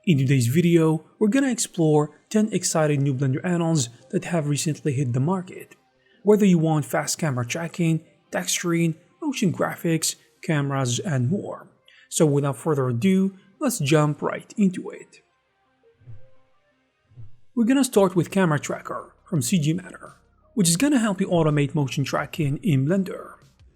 In today's video, we're gonna explore 10 exciting new Blender add-ons that have recently hit the market. Whether you want fast camera tracking, texturing, motion graphics, cameras, and more. So without further ado, let's jump right into it. We're gonna start with Camera Tracker from CG Manner, which is gonna help you automate motion tracking in Blender.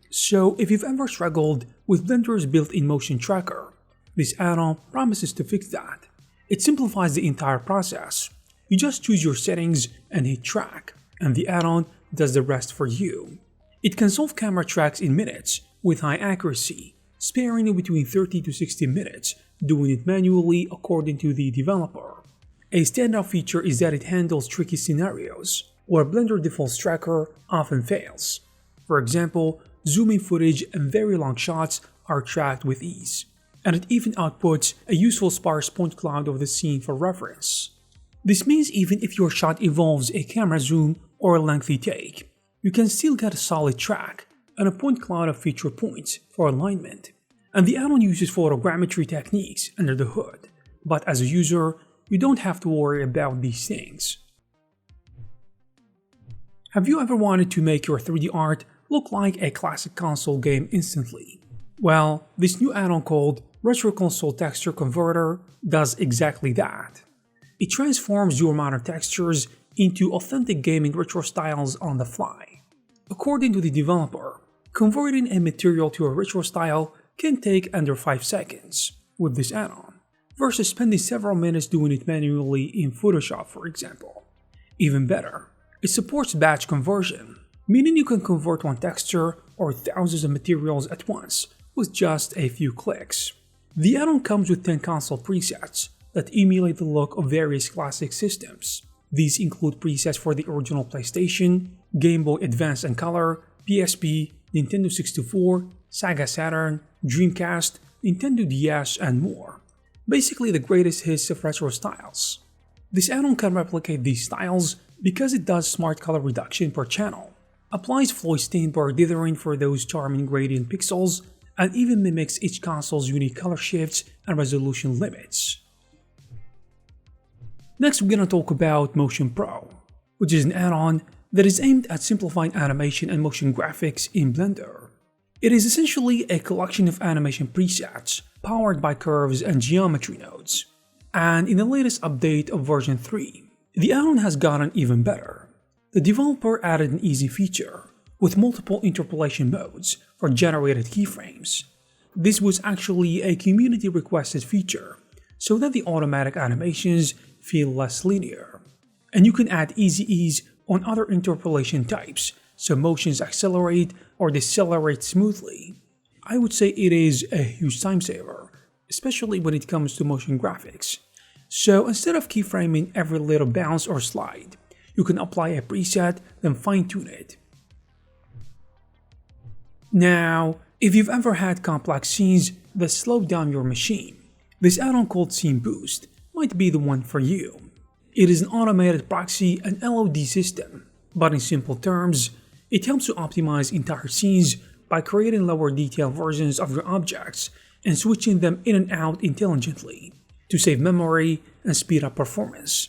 So if you've ever struggled with Blender's built-in motion tracker, this add-on promises to fix that. It simplifies the entire process. You just choose your settings and hit track, and the add-on does the rest for you. It can solve camera tracks in minutes with high accuracy, sparing you between 30 to 60 minutes, doing it manually according to the developer. A standout feature is that it handles tricky scenarios, where Blender default's tracker often fails. For example, zoom-in footage and very long shots are tracked with ease, and it even outputs a useful sparse point cloud of the scene for reference. This means even if your shot involves a camera zoom or a lengthy take, you can still get a solid track and a point cloud of feature points for alignment. And the add-on uses photogrammetry techniques under the hood, but as a user, you don't have to worry about these things. Have you ever wanted to make your 3D art look like a classic console game instantly? Well, this new add-on called Retro Console Texture Converter does exactly that. It transforms your modern textures into authentic gaming retro styles on the fly. According to the developer, converting a material to a retro style can take under 5 seconds with this add-on, versus spending several minutes doing it manually in Photoshop, for example. Even better, it supports batch conversion, meaning you can convert one texture or thousands of materials at once with just a few clicks. The add-on comes with 10 console presets that emulate the look of various classic systems. These include presets for the original PlayStation, Game Boy Advance and Color, PSP, Nintendo 64, Sega Saturn, Dreamcast, Nintendo DS, and more. Basically the greatest hits of retro styles. This add-on can replicate these styles because it does smart color reduction per channel, applies Floyd Steinberg dithering for those charming gradient pixels, and even mimics each console's unique color shifts and resolution limits. Next, we're gonna talk about MotionPro, which is an add-on that is aimed at simplifying animation and motion graphics in Blender. It is essentially a collection of animation presets powered by curves and geometry nodes. And in the latest update of version 3, the add-on has gotten even better. The developer added an easy feature with multiple interpolation modes for generated keyframes. This was actually a community requested feature so that the automatic animations feel less linear. And you can add easy ease on other interpolation types so motions accelerate or decelerate smoothly. I would say it is a huge time saver, especially when it comes to motion graphics. So instead of keyframing every little bounce or slide, you can apply a preset, then fine-tune it. Now, if you've ever had complex scenes that slow down your machine, this add-on called Sceneboost might be the one for you. It is an automated proxy and LOD system, but in simple terms, it helps you optimize entire scenes by creating lower detail versions of your objects and switching them in and out intelligently to save memory and speed up performance.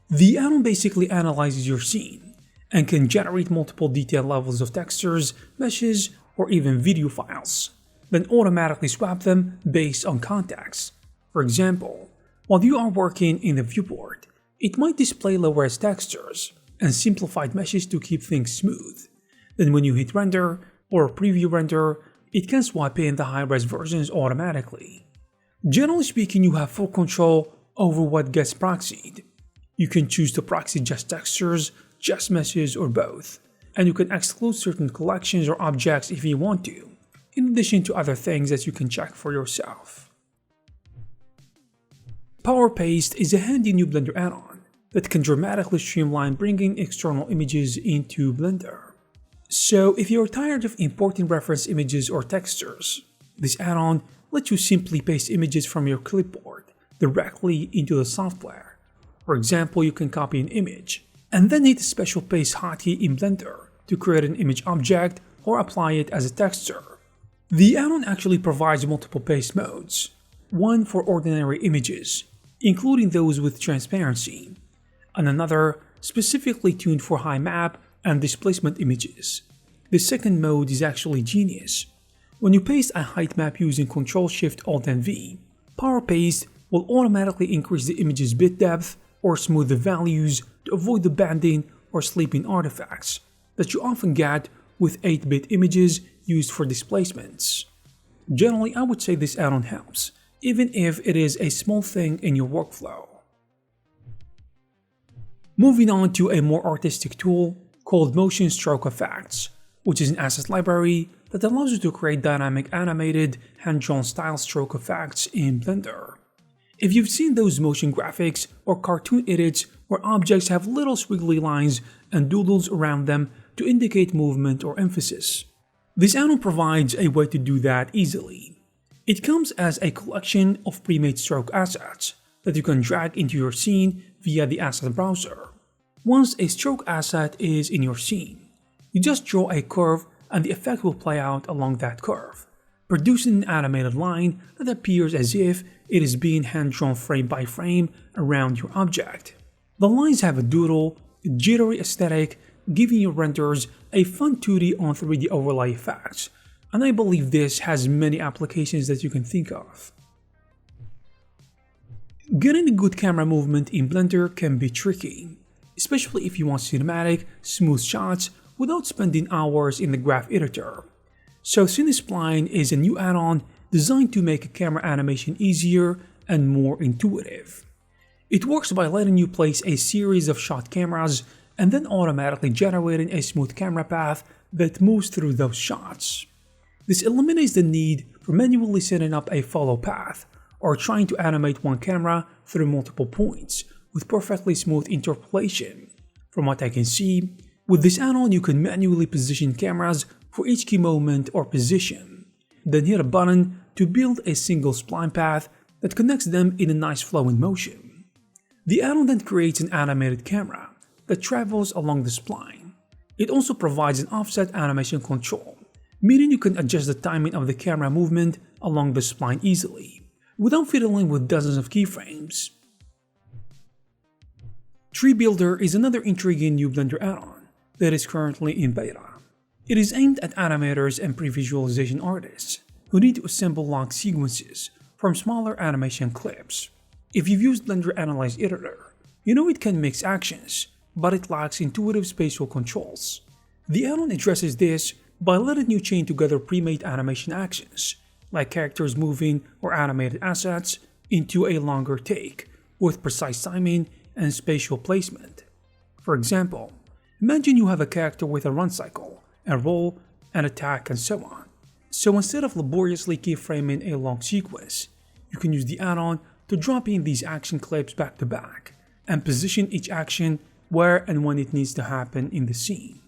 The add-on basically analyzes your scene and can generate multiple detail levels of textures, meshes, or even video files, then automatically swap them based on context. For example, while you are working in the viewport, it might display low-res textures and simplified meshes to keep things smooth. Then when you hit render or preview render, it can swap in the high-res versions automatically. Generally speaking, you have full control over what gets proxied. You can choose to proxy just textures, just meshes, or both, and you can exclude certain collections or objects if you want to, in addition to other things that you can check for yourself. Power Paste is a handy new Blender add-on that can dramatically streamline bringing external images into Blender. So if you're tired of importing reference images or textures, this add-on lets you simply paste images from your clipboard directly into the software. For example, you can copy an image and then hit the special paste hotkey in Blender to create an image object or apply it as a texture. The add-on actually provides multiple paste modes, one for ordinary images, including those with transparency, and another specifically tuned for high map and displacement images. The second mode is actually genius. When you paste a height map using Ctrl-Shift-Alt-V, Power Paste will automatically increase the image's bit depth or smooth the values to avoid the banding or sleeping artifacts that you often get with 8-bit images used for displacements. Generally, I would say this add-on helps, even if it is a small thing in your workflow. Moving on to a more artistic tool called Motion Stroke Effects, which is an asset library that allows you to create dynamic animated hand-drawn style stroke effects in Blender. If you've seen those motion graphics or cartoon edits where objects have little squiggly lines and doodles around them to indicate movement or emphasis, this add-on provides a way to do that easily. It comes as a collection of pre-made stroke assets that you can drag into your scene via the asset browser. Once a stroke asset is in your scene, you just draw a curve and the effect will play out along that curve, producing an animated line that appears as if it is being hand-drawn frame by frame around your object. The lines have a doodle, jittery aesthetic, giving your renders a fun 2D on 3D overlay effects, and I believe this has many applications that you can think of. Getting a good camera movement in Blender can be tricky, especially if you want cinematic, smooth shots without spending hours in the graph editor. So Cinespline is a new add-on designed to make a camera animation easier and more intuitive. It works by letting you place a series of shot cameras and then automatically generating a smooth camera path that moves through those shots. This eliminates the need for manually setting up a follow path or trying to animate one camera through multiple points with perfectly smooth interpolation. From what I can see, with this add-on you can manually position cameras for each key moment or position, then hit a button to build a single spline path that connects them in a nice flowing motion. The add-on then creates an animated camera that travels along the spline. It also provides an offset animation control, meaning you can adjust the timing of the camera movement along the spline easily, without fiddling with dozens of keyframes. Tree Builder is another intriguing new Blender add-on that is currently in beta. It is aimed at animators and pre-visualization artists who need to assemble long sequences from smaller animation clips. If you've used Blender Analyze Editor, you know it can mix actions, but it lacks intuitive spatial controls. The add-on addresses this by letting you chain together pre-made animation actions, like characters moving or animated assets, into a longer take, with precise timing and spatial placement. For example, imagine you have a character with a run cycle, a roll, an attack, and so on. So instead of laboriously keyframing a long sequence, you can use the add-on to drop in these action clips back to back, and position each action where and when it needs to happen in the scene.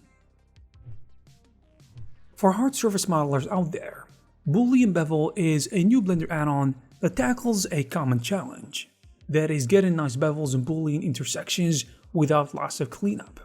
For hard surface modelers out there, Boolean Bevel is a new Blender add-on that tackles a common challenge, that is getting nice bevels and Boolean intersections without lots of cleanup.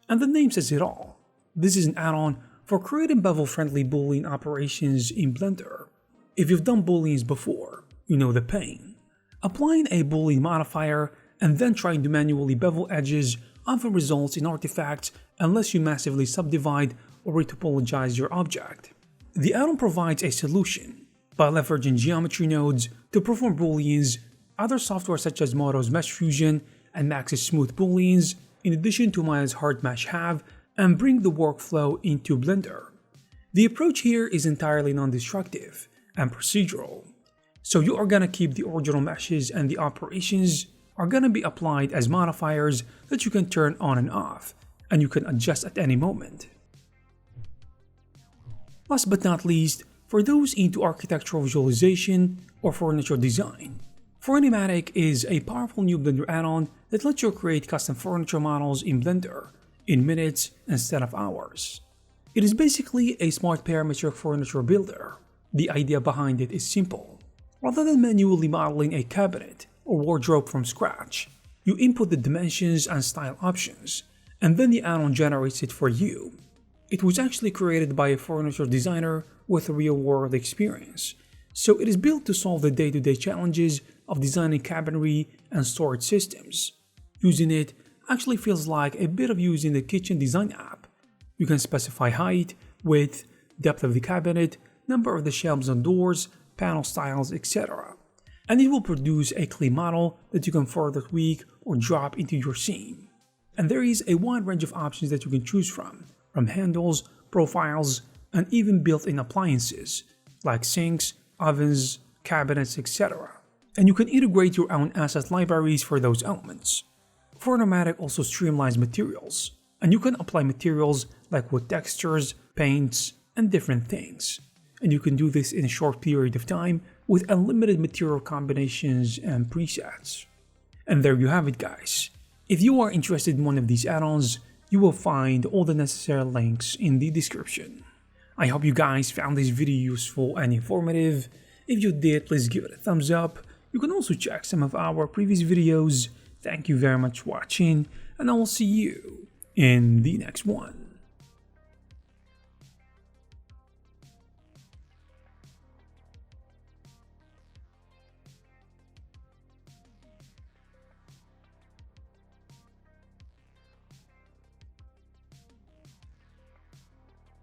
And the name says it all. This is an add-on for creating bevel-friendly Boolean operations in Blender. If you've done Booleans before, you know the pain. Applying a Boolean modifier and then trying to manually bevel edges often results in artifacts unless you massively subdivide or retopologize your object. The add-on provides a solution by leveraging geometry nodes to perform Booleans. Other software such as Moto's Mesh Fusion and Max's Smooth Booleans, in addition to Maya's Hard Mesh have, and bring the workflow into Blender. The approach here is entirely non-destructive and procedural, so you are gonna keep the original meshes and the operations are gonna be applied as modifiers that you can turn on and off, and you can adjust at any moment. Last but not least, for those into architectural visualization or furniture design, Furnimatic is a powerful new Blender add-on that lets you create custom furniture models in Blender in minutes instead of hours. It is basically a smart parametric furniture builder. The idea behind it is simple. Rather than manually modeling a cabinet or wardrobe from scratch, you input the dimensions and style options, and then the add-on generates it for you. It was actually created by a furniture designer with real-world experience, so it is built to solve the day-to-day challenges of designing cabinetry and storage systems. Using it actually feels like a bit of using the kitchen design app. You can specify height, width, depth of the cabinet, number of the shelves and doors, panel styles, etc. And it will produce a clean model that you can further tweak or drop into your scene. And there is a wide range of options that you can choose from handles, profiles, and even built-in appliances like sinks, ovens, cabinets, etc. And you can integrate your own asset libraries for those elements. Furnimatic also streamlines materials, and you can apply materials like wood textures, paints, and different things. And you can do this in a short period of time with unlimited material combinations and presets. And there you have it, guys. If you are interested in one of these add-ons, you will find all the necessary links in the description. I hope you guys found this video useful and informative. If you did, please give it a thumbs up. You can also check some of our previous videos. Thank you very much for watching, and I will see you in the next one.